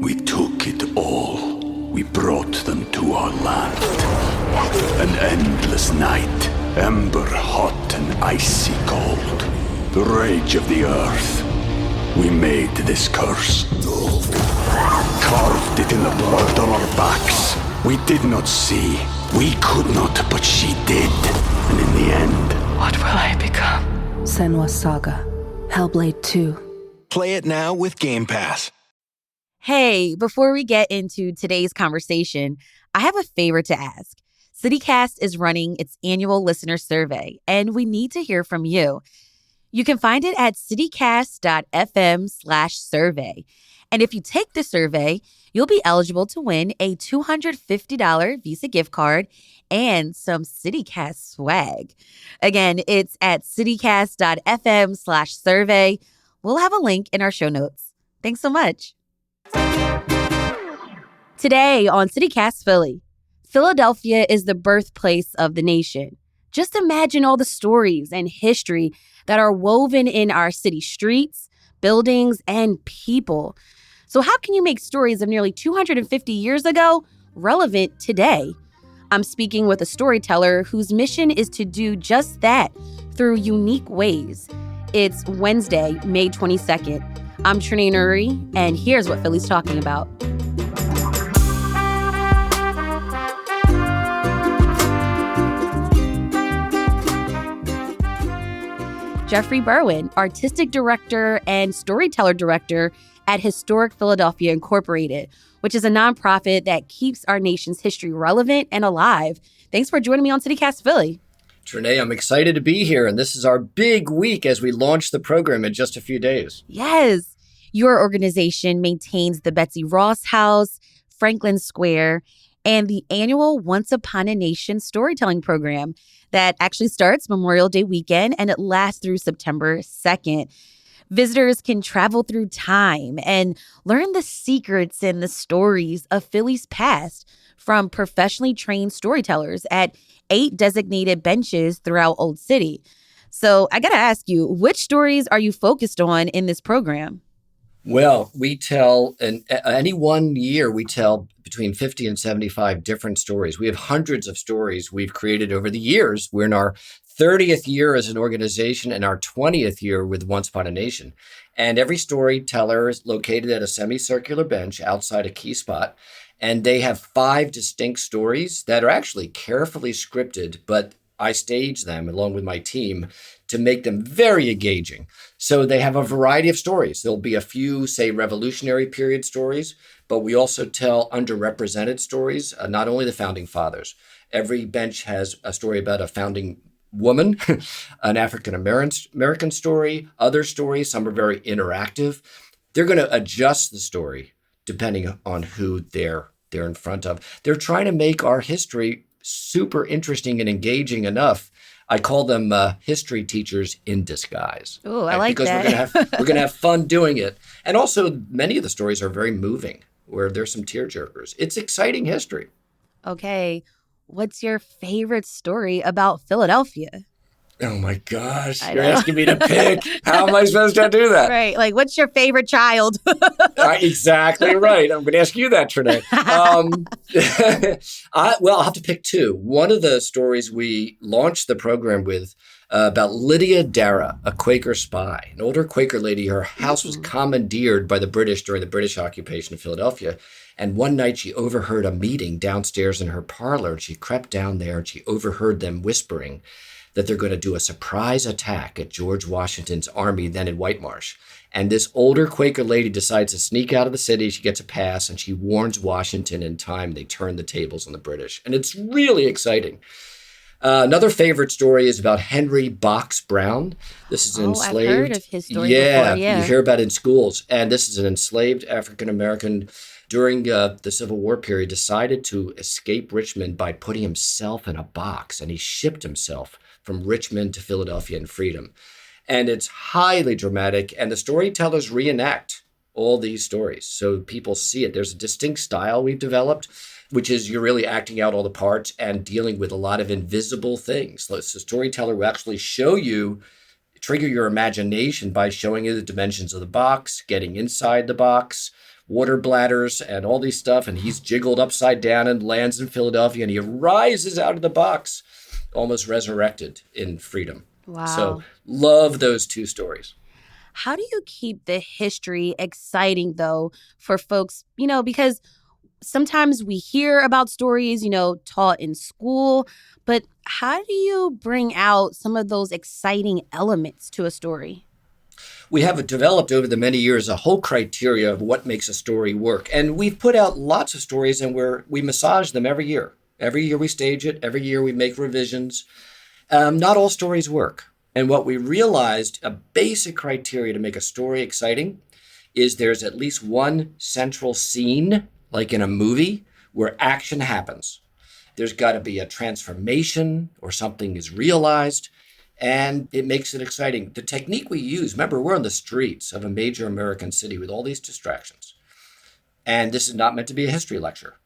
We took it all. We brought them to our land. An endless night, ember hot and icy cold. The rage of the earth. We made this curse. Carved it in the blood on our backs. We did not see. We could not, but she did. And in the end... What will I become? Senua's Saga. Hellblade 2. Play it now with Game Pass. Hey, before we get into today's conversation, I have a favor to ask. CityCast is running its annual listener survey, and we need to hear from you. You can find it at citycast.fm/survey. And if you take the survey, you'll be eligible to win a $250 Visa gift card and some CityCast swag. Again, it's at citycast.fm/survey. We'll have a link in our show notes. Thanks so much. Today on CityCast Philly, Philadelphia is the birthplace of the nation. Just imagine all the stories and history that are woven in our city streets, buildings, and people. So how can you make stories of nearly 250 years ago relevant today? I'm speaking with a storyteller whose mission is to do just that through unique ways. It's Wednesday, May 22nd. I'm Trenae Nuri, and here's what Philly's talking about. Jeffrey Berwin, artistic director and storyteller director at Historic Philadelphia Incorporated, which is a nonprofit that keeps our nation's history relevant and alive. Thanks for joining me on CityCast Philly. Trenae, I'm excited to be here, and this is our big week as we launch the program in just a few days. Yes. Your organization maintains the Betsy Ross House, Franklin Square, and the annual Once Upon a Nation storytelling program that actually starts Memorial Day weekend and it lasts through September 2nd. Visitors can travel through time and learn the secrets and the stories of Philly's past from professionally trained storytellers at 8 designated benches throughout Old City. So I got to ask you, which stories are you focused on in this program? Well, we tell, in any one year, we tell between 50 and 75 different stories. We have hundreds of stories we've created over the years. We're in our 30th year as an organization and our 20th year with Once Upon a Nation. And every storyteller is located at a semicircular bench outside a key spot. And they have 5 distinct stories that are actually carefully scripted, but I stage them along with my team to make them very engaging. So they have a variety of stories. There'll be a few, say, Revolutionary period stories, but we also tell underrepresented stories, not only the founding fathers. Every bench has a story about a founding woman, an African-American story, other stories. Some are very interactive. They're going to adjust the story depending on who they're in front of. They're trying to make our history super interesting and engaging enough. I call them history teachers in disguise. Oh, I like because that. We're gonna have fun doing it. And also, many of the stories are very moving, where there's some tearjerkers. It's exciting history. Okay, what's your favorite story about Philadelphia? Oh my gosh, I you're know. asking me to pick. How am I supposed to do that? Right, like what's your favorite child? Exactly right. I'm going to ask you that, Trenae. I'll have to pick 2. One of the stories we launched the program with about Lydia Dara, a Quaker spy, an older Quaker lady. Her house was commandeered by the British during the British occupation of Philadelphia. And one night she overheard a meeting downstairs in her parlor. And she crept down there and she overheard them whispering that they're going to do a surprise attack at George Washington's army then in White Marsh. And this older Quaker lady decides to sneak out of the city. She gets a pass and she warns Washington in time. They turn the tables on the British. And it's really exciting. Another favorite story is about Henry Box Brown. This is an enslaved. I've heard of his story before. You hear about it in schools. And this is an enslaved African-American during the Civil War period, decided to escape Richmond by putting himself in a box. And he shipped himself from Richmond to Philadelphia in freedom. And it's highly dramatic. And the storytellers reenact all these stories so people see it. There's a distinct style we've developed, which is you're really acting out all the parts and dealing with a lot of invisible things. So the storyteller will actually show you, trigger your imagination by showing you the dimensions of the box, getting inside the box, water bladders and all these stuff, and he's jiggled upside down and lands in Philadelphia, and he rises out of the box, almost resurrected in freedom. Wow. So love those two stories. How do you keep the history exciting, though, for folks, because sometimes we hear about stories, taught in school, but how do you bring out some of those exciting elements to a story? We have developed over the many years a whole criteria of what makes a story work. And we've put out lots of stories, and we massage them every year. Every year we stage it. Every year we make revisions. Not all stories work. And what we realized, a basic criteria to make a story exciting is there's at least one central scene, like in a movie, where action happens. There's got to be a transformation or something is realized, and it makes it exciting. The technique we use, remember, we're on the streets of a major American city with all these distractions. And this is not meant to be a history lecture.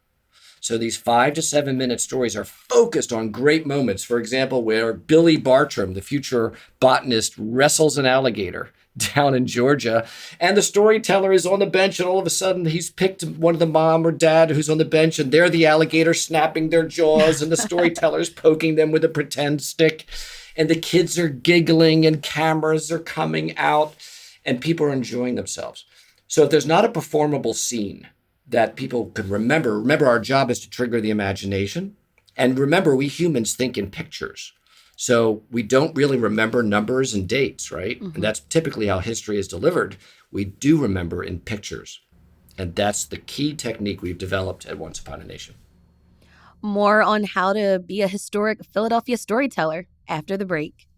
So these 5 to 7 minute stories are focused on great moments. For example, where Billy Bartram, the future botanist, wrestles an alligator down in Georgia, and the storyteller is on the bench, and all of a sudden he's picked one of the mom or dad who's on the bench, and they're the alligator snapping their jaws, and the storyteller's poking them with a pretend stick, and the kids are giggling, and cameras are coming out, and people are enjoying themselves. So if there's not a performable scene that people could remember our job is to trigger the imagination. And remember, we humans think in pictures. So we don't really remember numbers and dates, right? Mm-hmm. And that's typically how history is delivered. We do remember in pictures. And that's the key technique we've developed at Once Upon a Nation. More on how to be a historic Philadelphia storyteller after the break.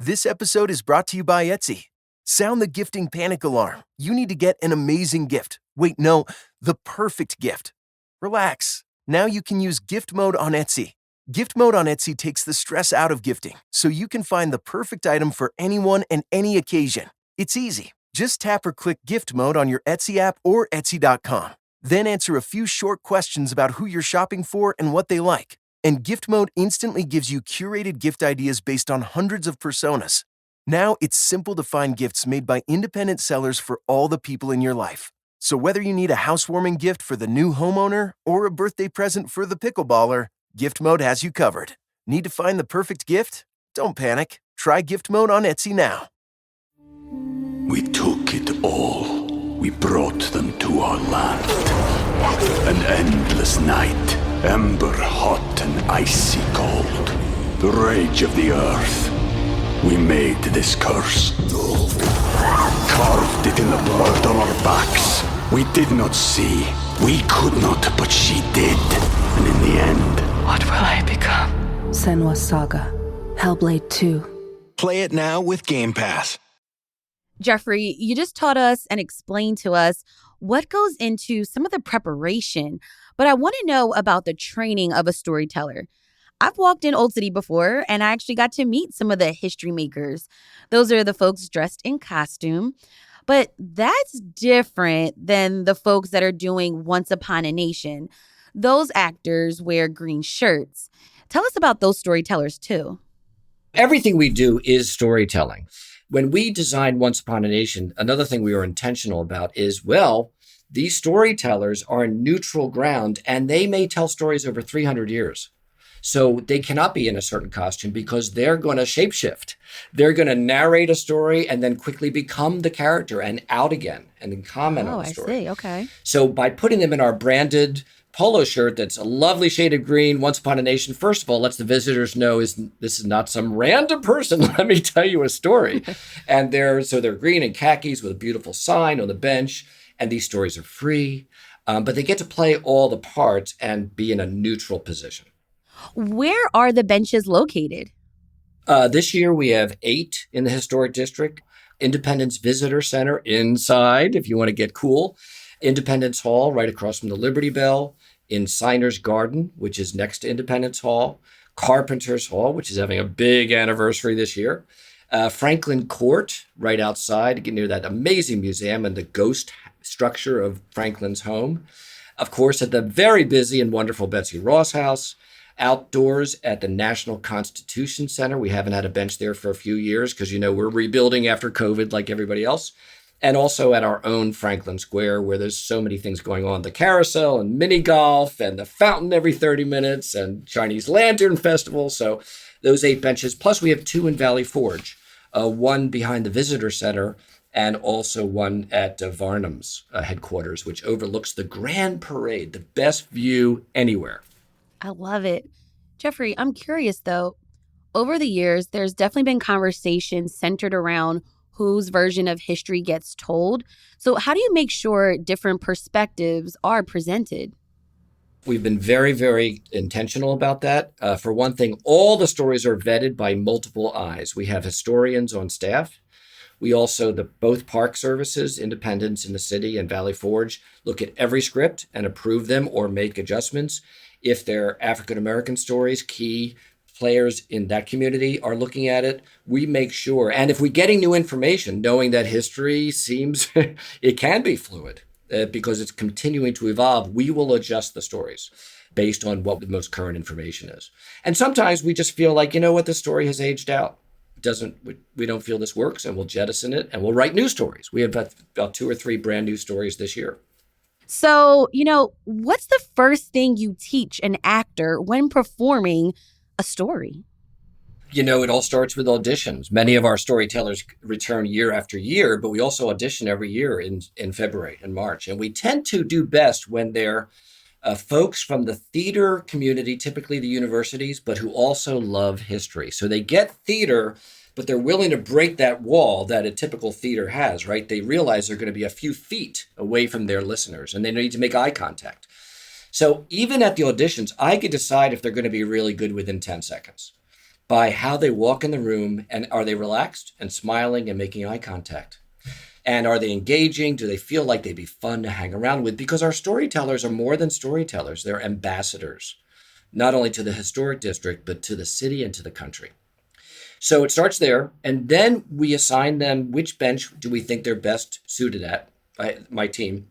This episode is brought to you by Etsy. Sound the gifting panic alarm. You need to get an amazing gift. Wait, no, the perfect gift. Relax. Now you can use gift mode on Etsy. Gift mode on Etsy takes the stress out of gifting, so you can find the perfect item for anyone and any occasion. It's easy. Just tap or click gift mode on your Etsy app or Etsy.com. Then answer a few short questions about who you're shopping for and what they like. And gift mode instantly gives you curated gift ideas based on hundreds of personas. Now it's simple to find gifts made by independent sellers for all the people in your life. So whether you need a housewarming gift for the new homeowner or a birthday present for the pickleballer, gift mode has you covered. Need to find the perfect gift? Don't panic. Try gift mode on Etsy now. We took it all. We brought them to our land. An endless night, ember hot and icy cold. The rage of the earth. We made this curse. Carved it in the blood on our backs. We did not see. We could not, but she did. And in the end, What will I become? Senwa Saga. Hellblade 2. Play it now with Game Pass. Jeffrey, you just taught us and explained to us what goes into some of the preparation, but I want to know about the training of a storyteller. I've walked in Old City before, and I actually got to meet some of the history makers. Those are the folks dressed in costume. But that's different than the folks that are doing Once Upon a Nation. Those actors wear green shirts. Tell us about those storytellers, too. Everything we do is storytelling. When we designed Once Upon a Nation, another thing we were intentional about is, these storytellers are in neutral ground, and they may tell stories over 300 years. So they cannot be in a certain costume because they're going to shapeshift. They're going to narrate a story and then quickly become the character and out again and then comment on the story. Oh, I see. Okay. So by putting them in our branded polo shirt that's a lovely shade of green, Once Upon a Nation, first of all, lets the visitors know this is not some random person. Let me tell you a story. And they're green and khakis with a beautiful sign on the bench. And these stories are free, but they get to play all the parts and be in a neutral position. Where are the benches located? This year we have 8 in the Historic District. Independence Visitor Center inside, if you want to get cool. Independence Hall, right across from the Liberty Bell. In Signers Garden, which is next to Independence Hall. Carpenter's Hall, which is having a big anniversary this year. Franklin Court, right outside, near that amazing museum and the ghost structure of Franklin's home. Of course, at the very busy and wonderful Betsy Ross House. outdoors at the National Constitution Center. We haven't had a bench there for a few years because, we're rebuilding after COVID like everybody else. And also at our own Franklin Square, where there's so many things going on. The carousel and mini golf and the fountain every 30 minutes and Chinese Lantern Festival. So those 8 benches. Plus we have 2 in Valley Forge, one behind the Visitor Center and also one at Varnum's headquarters, which overlooks the Grand Parade, the best view anywhere. I love it. Jeffrey, I'm curious though. Over the years, there's definitely been conversations centered around whose version of history gets told. So how do you make sure different perspectives are presented? We've been very, very intentional about that. For one thing, all the stories are vetted by multiple eyes. We have historians on staff. We also, both park services, Independence in the city and Valley Forge, look at every script and approve them or make adjustments. If they're African-American stories, key players in that community are looking at it, we make sure. And if we're getting new information, knowing that history seems, it can be fluid because it's continuing to evolve, we will adjust the stories based on what the most current information is. And sometimes we just feel like, the story has aged out. We don't feel this works, and we'll jettison it and we'll write new stories. We have about 2 or 3 brand new stories this year. So, what's the first thing you teach an actor when performing a story? It all starts with auditions. Many of our storytellers return year after year, but we also audition every year in February and March. And we tend to do best when they're folks from the theater community, typically the universities, but who also love history. So they get theater, but they're willing to break that wall that a typical theater has, right? They realize they're going to be a few feet away from their listeners, and they need to make eye contact. So even at the auditions, I could decide if they're going to be really good within 10 seconds by how they walk in the room, and are they relaxed and smiling and making eye contact? And are they engaging? Do they feel like they'd be fun to hang around with? Because our storytellers are more than storytellers. They're ambassadors, not only to the historic district, but to the city and to the country. So it starts there. And then we assign them which bench do we think they're best suited at, my team.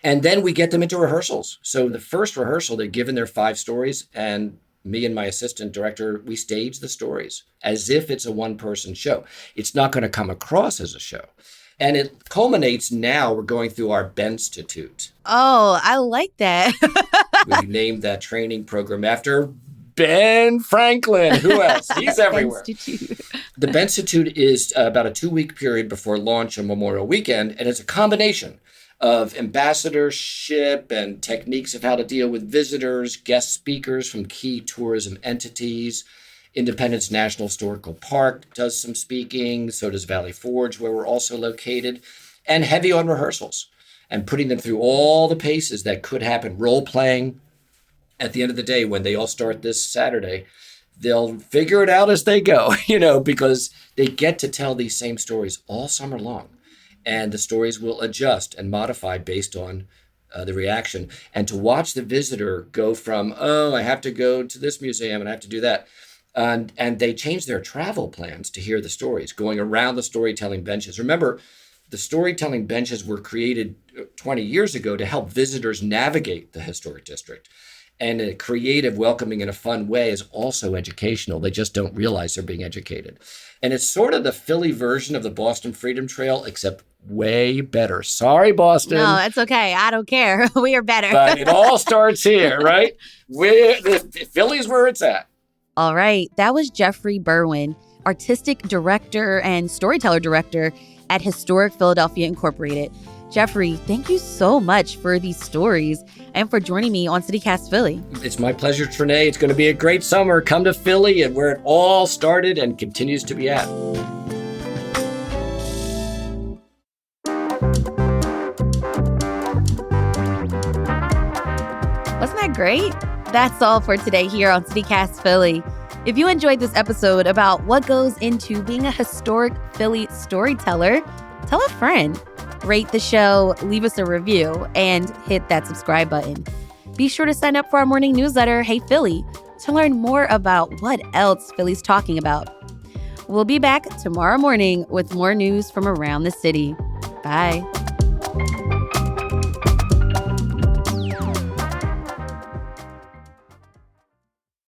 And then we get them into rehearsals. So the first rehearsal, they're given their 5 stories, and me and my assistant director, we stage the stories as if it's a one-person show. It's not going to come across as a show. And it culminates now, we're going through our Benstitute. Oh, I like that. We named that training program after Ben Franklin. Who else? He's everywhere. The Benstitute is about a 2-week period before launch on Memorial Weekend, and it's a combination of ambassadorship and techniques of how to deal with visitors, guest speakers from key tourism entities. Independence National Historical Park does some speaking, so does Valley Forge, where we're also located, and heavy on rehearsals and putting them through all the paces that could happen. Role playing. At the end of the day, when they all start this Saturday, they'll figure it out as they go, because they get to tell these same stories all summer long. And the stories will adjust and modify based on the reaction. And to watch the visitor go from, I have to go to this museum and I have to do that. And they change their travel plans to hear the stories, going around the storytelling benches. Remember, the storytelling benches were created 20 years ago to help visitors navigate the historic district. And a creative, welcoming, and a fun way is also educational. They just don't realize they're being educated. And it's sort of the Philly version of the Boston Freedom Trail, except way better. Sorry, Boston. No, that's okay. I don't care. We are better. But it all starts here, right? Philly's where it's at. All right. That was Jeffrey Berwin, Artistic Director and Storyteller Director at Historic Philadelphia Incorporated. Jeffrey, thank you so much for these stories and for joining me on CityCast Philly. It's my pleasure, Trinae. It's going to be a great summer. Come to Philly and where it all started and continues to be at. Wasn't that great? That's all for today here on CityCast Philly. If you enjoyed this episode about what goes into being a historic Philly storyteller, tell a friend. Rate the show, leave us a review, and hit that subscribe button. Be sure to sign up for our morning newsletter, Hey Philly, to learn more about what else Philly's talking about. We'll be back tomorrow morning with more news from around the city. Bye.